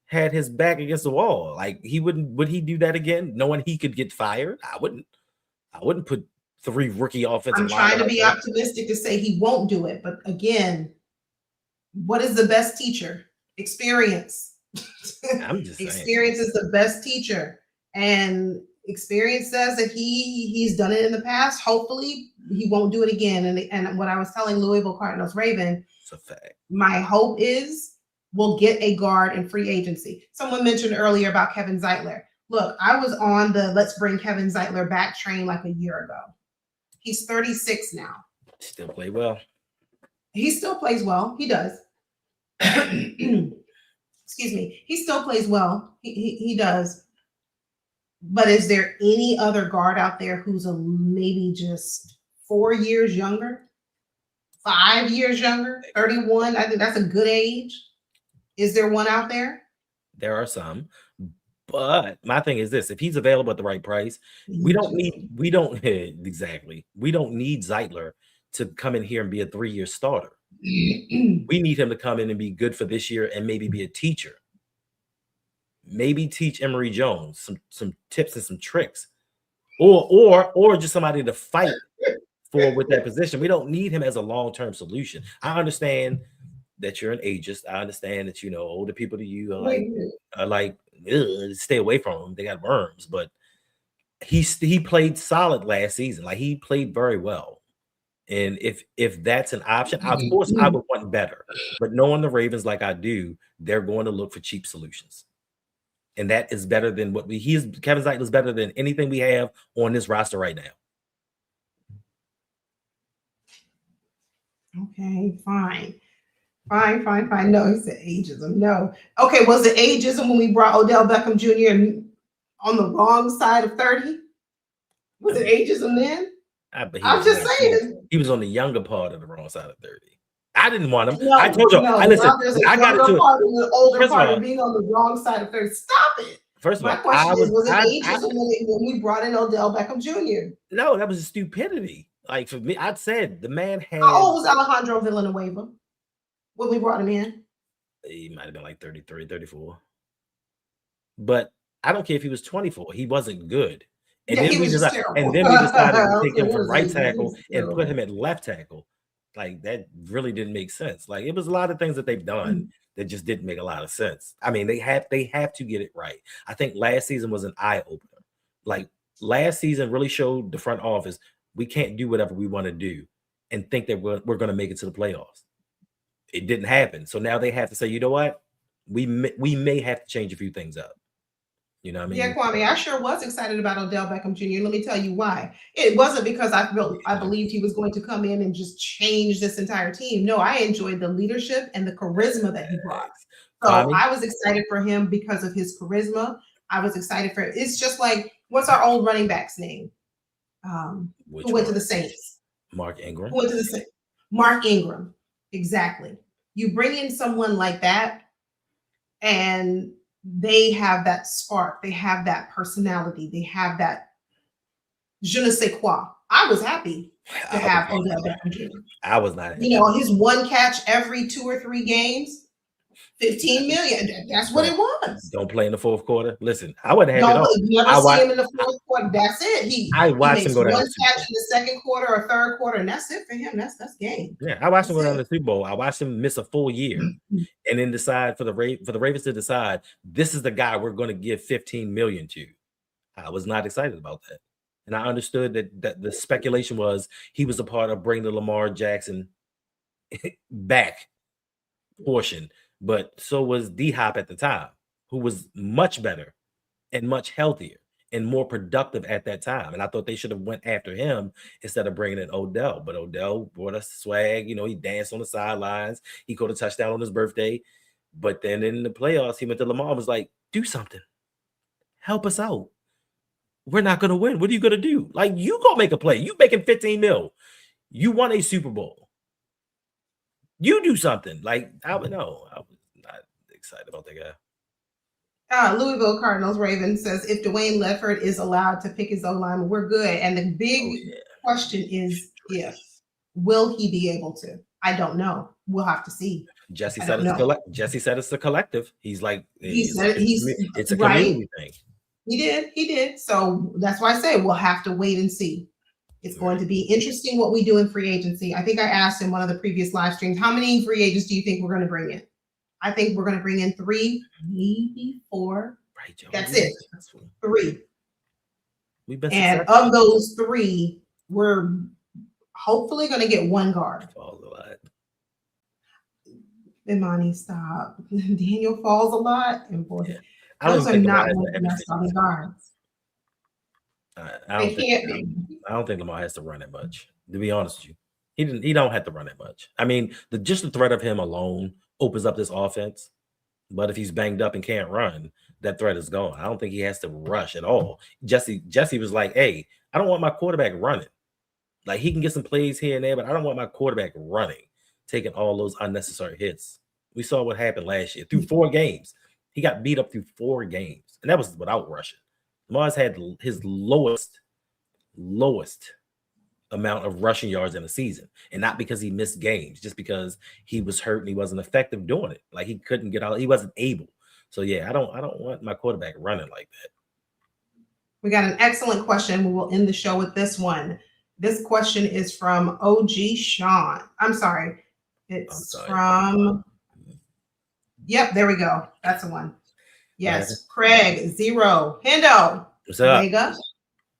had his back against the wall. Like, would he do that again, knowing he could get fired? I wouldn't put 3 rookie offensive. I'm trying to be optimistic to say he won't do it, but again, what is the best teacher? Experience. I'm just saying. Experience is the best teacher, and experience says that he's done it in the past. Hopefully, he won't do it again. And what I was telling Louisville Cardinals Raven, it's a fact. My hope is we'll get a guard in free agency. Someone mentioned earlier about Kevin Zeitler. Look, I was on the let's bring Kevin Zeitler back train like a year ago. He's 36 now. Still play well. He still plays well. He does. Excuse me. He still plays well. He does. But is there any other guard out there who's maybe just 4 years younger? 5 years younger? 31? I think that's a good age. Is there one out there? There are some. But my thing is this: if he's available at the right price, we don't need Zeitler to come in here and be a 3-year starter. We need him to come in and be good for this year and maybe be a teacher. Maybe teach Emory Jones some tips and some tricks, or just somebody to fight for with that position. We don't need him as a long-term solution. I understand that you're an ageist. I understand that older people to you are like stay away from them. They got worms, but he played solid last season. Like, he played very well. And if that's an option, of course I would want better. But knowing the Ravens like I do, they're going to look for cheap solutions. And that is better than what Kevin Zeitler is better than anything we have on this roster right now. Okay, fine. No, he said ageism. No. Okay, was it ageism when we brought Odell Beckham Jr. on the wrong side of 30? Was it ageism then? I'm just saying. He was on the younger part of the wrong side of 30. I didn't want him. No, I told you. no, Listen, I got into it. The older part of being on the wrong side of 30. Stop it. First of all, my question was it ageism when we brought in Odell Beckham Jr.? No, that was stupidity. Like for me, I'd said the man had. How old was Alejandro Villanueva when we brought him in? He might have been like 33, 34. But I don't care if he was 24. He wasn't good. And, then, we decided to take him from right tackle and put him at left tackle. Like that really didn't make sense. Like it was a lot of things that they've done that just didn't make a lot of sense. I mean, they have to get it right. I think last season was an eye opener. Like last season really showed the front office we can't do whatever we want to do and think that we're going to make it to the playoffs. It didn't happen. So now they have to say, you know what? We may have to change a few things up. You know what I mean? Yeah, Kwame, I sure was excited about Odell Beckham Jr. Let me tell you why. It wasn't because I believed he was going to come in and just change this entire team. No, I enjoyed the leadership and the charisma that he brought. So I was excited for him because of his charisma. I was excited for it. It's just like, what's our old running back's name? Who went to the Saints? Mark Ingram. Who went to the Saints? Mark Ingram. Exactly. You bring in someone like that and they have that spark, they have that personality, they have that je ne sais quoi. I was happy to have Odell Beckham Jr. I was not happy. You know, his one catch every 2 or 3 games, 15 million. That's what it was. Don't play in the fourth quarter. Listen, I wouldn't have it. Never see him in the fourth quarter. That's it. I watched him go down one catch in the second quarter or third quarter, and that's it for him. That's game. Yeah, I watched him go down the Super Bowl. I watched him miss a full year, and then decide for the Ravens to decide this is the guy we're going to give 15 million to. I was not excited about that, and I understood that the speculation was he was a part of bringing the Lamar Jackson back portion. But so was D-Hop at the time, who was much better and much healthier and more productive at that time. And I thought they should have went after him instead of bringing in Odell. But Odell brought us swag. You know, he danced on the sidelines. He caught a touchdown on his birthday. But then in the playoffs, he went to Lamar and was like, do something. Help us out. We're not going to win. What are you going to do? Like, you go make a play. You making 15 mil. You won a Super Bowl. You do something. Like, I would know. I was not excited about that guy. Louisville Cardinals Ravens says if Dwayne Ledford is allowed to pick his O-line, we're good. And the big question is will he be able to? I don't know. We'll have to see. Jesse said it's a collective. He's like it's a community thing. He did. So that's why I say we'll have to wait and see. It's going to be interesting what we do in free agency. I think I asked in one of the previous live streams, how many free agents do you think we're going to bring in? I think we're going to bring in 3, maybe 4. Right, Joe. That's it. 3. We've been and of those 3, we're hopefully going to get 1 guard. Falls a lot. Imani, stop. Daniel falls a lot. And boy, those are not one of the best on the guards. I don't think Lamar has to run it much. To be honest with you, he don't have to run it much. I mean, just the threat of him alone opens up this offense. But if he's banged up and can't run, that threat is gone. I don't think he has to rush at all. Jesse was like, "Hey, I don't want my quarterback running. Like he can get some plays here and there, but I don't want my quarterback running, taking all those unnecessary hits." We saw what happened last year through 4 games. He got beat up through 4 games, and that was without rushing. Lamar's had his lowest amount of rushing yards in a season, and not because he missed games, just because he was hurt and he wasn't effective doing it. Like he couldn't get out, he wasn't able. So yeah, I don't want my quarterback running like that. We got an excellent question. We will end the show with this one. This question is from OG Sean. I'm sorry. From. Yep, there we go. That's the one. Yes, Craig 0. Hendo. What's up? Vega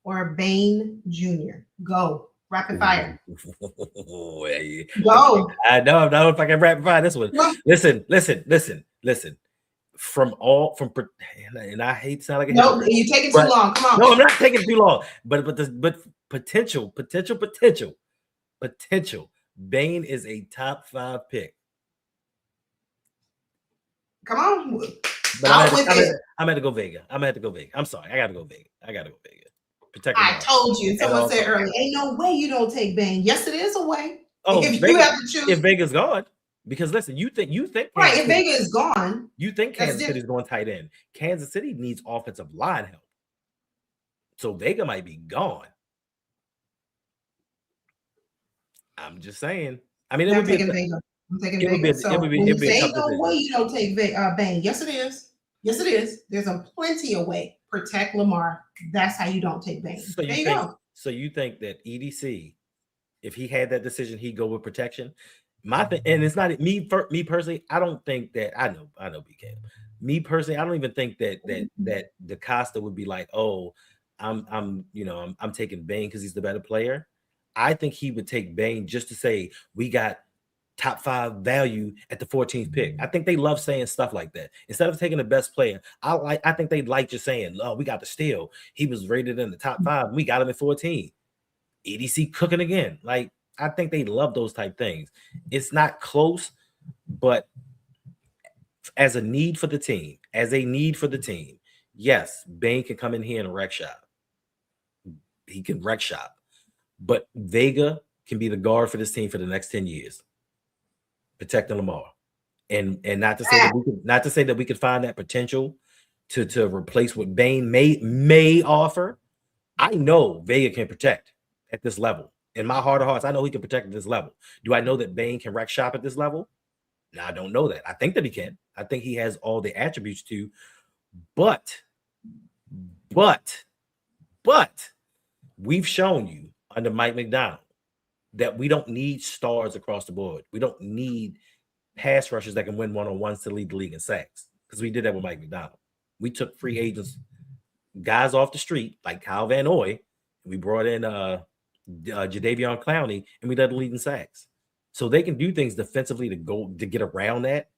or Bain Jr. Go. Rapid fire. Go. I know if I can rapid fire this one. Listen. and I hate to sound like a No, hypocrite, you're taking too long. Come on. no, I'm not taking too long. But potential. Bain is a top 5 pick. Come on. But Out with it. I'm going to go Vega. I'm sorry. I got to go Vega. Protect I Lamar. told you. Someone also, said earlier, ain't no way you don't take Bain. Yes, it is a way. Oh, if Vega, you have to choose. If Vega's gone, because listen, you think right, if Vega is gone, you think Kansas City's going tight end. Kansas City needs offensive line help. So Vega might be gone. I'm just saying. I mean, it would be Vega. I'm taking Vega. So when you say no way you don't take Bain, yes it is. Yes it is. There's a plenty of way. Protect Lamar. That's how you don't take Bain. So there you go. So you think that EDC, if he had that decision, he'd go with protection? And it's not me personally. I don't think that I know BK. Me personally, I don't even think that DaCosta would be like, oh, I'm taking Bain because he's the better player. I think he would take Bain just to say we got top 5 value at the 14th pick. I think they love saying stuff like that instead of taking the best player. I think they like just saying, oh, we got the steal. He was rated in the top 5. We got him at 14. EDC cooking again. Like, I think they love those type things. It's not close, but as a need for the team, yes, Bain can come in here and wreck shop. He can wreck shop, but Vega can be the guard for this team for the next 10 years, protecting Lamar, and not to say that we could find that potential to replace what Bain may offer. I know Vega can protect at this level. In my heart of hearts, I know he can protect at this level. Do I know that Bain can wreck shop at this level? No, I don't know that. I think that he can. I think he has all the attributes to, but we've shown you under Mike McDonald that we don't need stars across the board. We don't need pass rushers that can win one-on-ones to lead the league in sacks, because we did that with Mike McDonald. We took free agents, guys off the street like Kyle Van Noy. We brought in Jadeveon Clowney, and we led the lead in sacks. So they can do things defensively to get around that.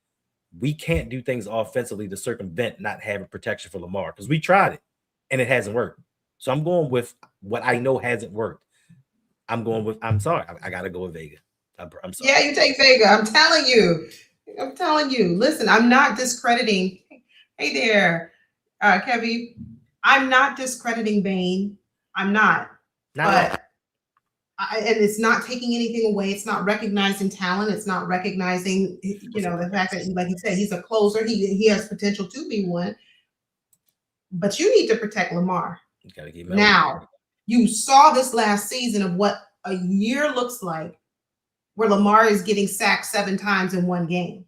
We can't do things offensively to circumvent not having protection for Lamar, because we tried it and it hasn't worked. So I'm going with what I know hasn't worked. I'm sorry. I got to go with Vega. I'm sorry. Yeah, you take Vega. I'm telling you. Listen, I'm not discrediting. Hey there, Kevy. I'm not discrediting Bain. I'm not. And it's not taking anything away. It's not recognizing talent. It's not recognizing, the fact that, like you said, he's a closer. He has potential to be one. But you need to protect Lamar. You gotta keep now, you saw this last season of what a year looks like, where Lamar is getting sacked 7 times in one game.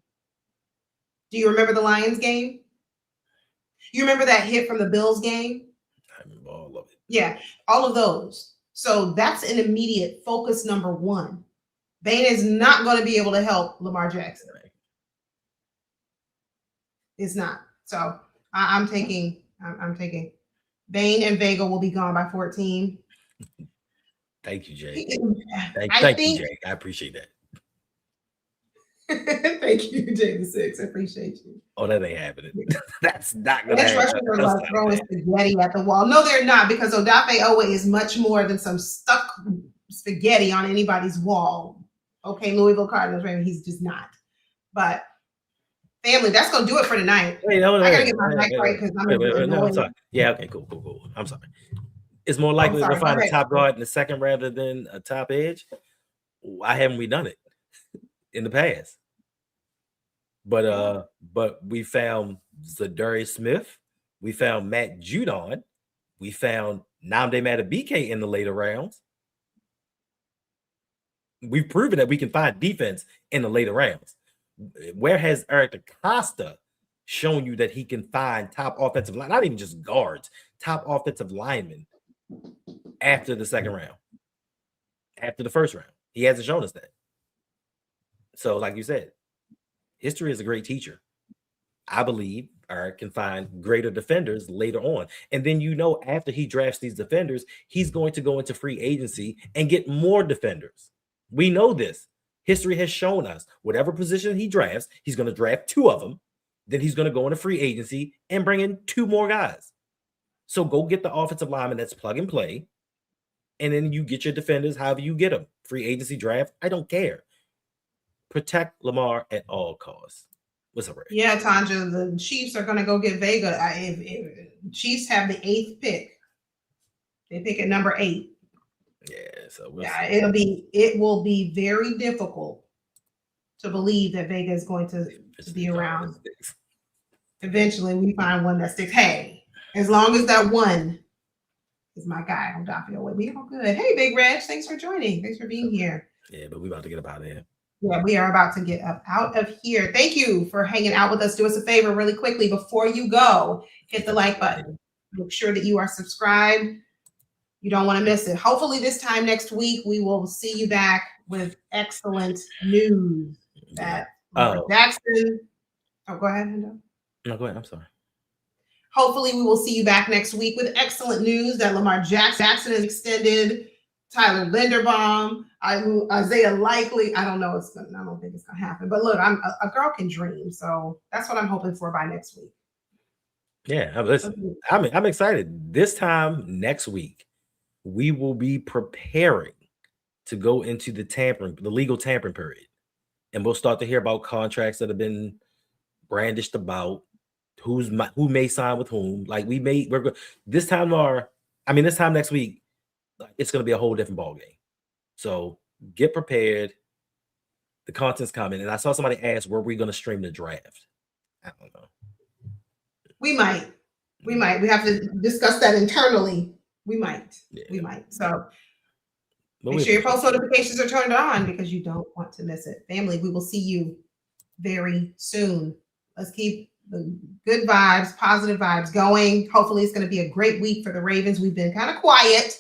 Do you remember the Lions game? You remember that hit from the Bills game? I remember all of it. Yeah, all of those. So that's an immediate focus number 1. Bain is not going to be able to help Lamar Jackson. It's not. So I'm taking Bain, and Vega will be gone by 14. Thank you, Jay. Thank you, Jay. I appreciate that. Thank you, Jay the 6. I appreciate you. Oh, that ain't happening. That's not going to happen. They're like throwing spaghetti at the wall. No, they're not, because Odafe Owe is much more than some stuck spaghetti on anybody's wall. Okay, Louisville Cardinals, maybe he's just not. But family, that's going to do it for tonight. I got to get my mic right because I'm sorry. Yeah, okay, cool. I'm sorry. It's more likely to find a top guard in the second rather than a top edge. Why haven't we done it in the past? But we found DariusSmith, we found Matt Judon, we found Nnamdi Madubuike in the later rounds. We've proven that we can find defense in the later rounds. Where has Eric DaCosta shown you that he can find top offensive line, not even just guards, top offensive linemen after the second round, after the first round? He hasn't shown us that. So, like you said, history is a great teacher. I believe Eric can find greater defenders later on. And then, after he drafts these defenders, he's going to go into free agency and get more defenders. We know this. History has shown us whatever position he drafts, he's going to draft 2 of them. then he's going to go into free agency and bring in 2 more guys. So go get the offensive lineman that's plug and play, and then you get your defenders however you get them. Free agency draft, I don't care. Protect Lamar at all costs. What's up, Ray? Yeah, Tanja, the Chiefs are going to go get Vega. If Chiefs have the 8th pick, they pick at number 8. Yeah, so it will be very difficult to believe that Vega is going to be around. Eventually, we find one that sticks. Hey, as long as that one is my guy, I'm not feeling we all good. Hey, Big Reg, thanks for joining. Thanks for being here. Yeah, but we about to get up out of here. Yeah, we are about to get up out of here. Thank you for hanging out with us. Do us a favor really quickly before you go. Hit the like button. Make sure that you are subscribed. You don't want to miss it. Hopefully this time next week, we will see you back with excellent news that Lamar Jackson. Oh, go ahead, Hendo. No, go ahead. I'm sorry. Hopefully we will see you back next week with excellent news that Lamar Jackson is extended. Tyler Linderbaum, Isaiah Likely. I don't know. I don't think it's gonna happen. But look, a girl can dream, so that's what I'm hoping for by next week. Yeah, listen, I'm excited. This time next week, we will be preparing to go into the legal tampering period, and we'll start to hear about contracts that have been brandished about who may sign with whom. Like this time next week. It's going to be a whole different ball game. So get prepared. The content's coming. And I saw somebody ask, were we going to stream the draft? I don't know. We might. We have to discuss that internally. We might. Yeah. We might. So make sure your post notifications are turned on because you don't want to miss it. Family, we will see you very soon. Let's keep the good vibes, positive vibes going. Hopefully it's going to be a great week for the Ravens. We've been kind of quiet.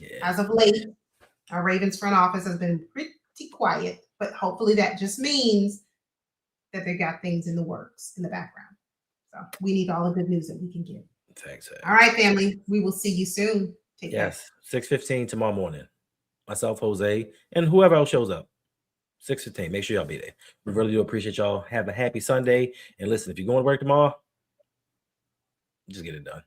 Yeah. As of late, our Ravens front office has been pretty quiet, but hopefully that just means that they got things in the works in the background. So we need all the good news that we can get. Thanks. All right, family. We will see you soon. Take care. 6:15 tomorrow morning. Myself, Jose, and whoever else shows up. 6:15. Make sure y'all be there. We really do appreciate y'all. Have a happy Sunday. And listen, if you're going to work tomorrow, just get it done.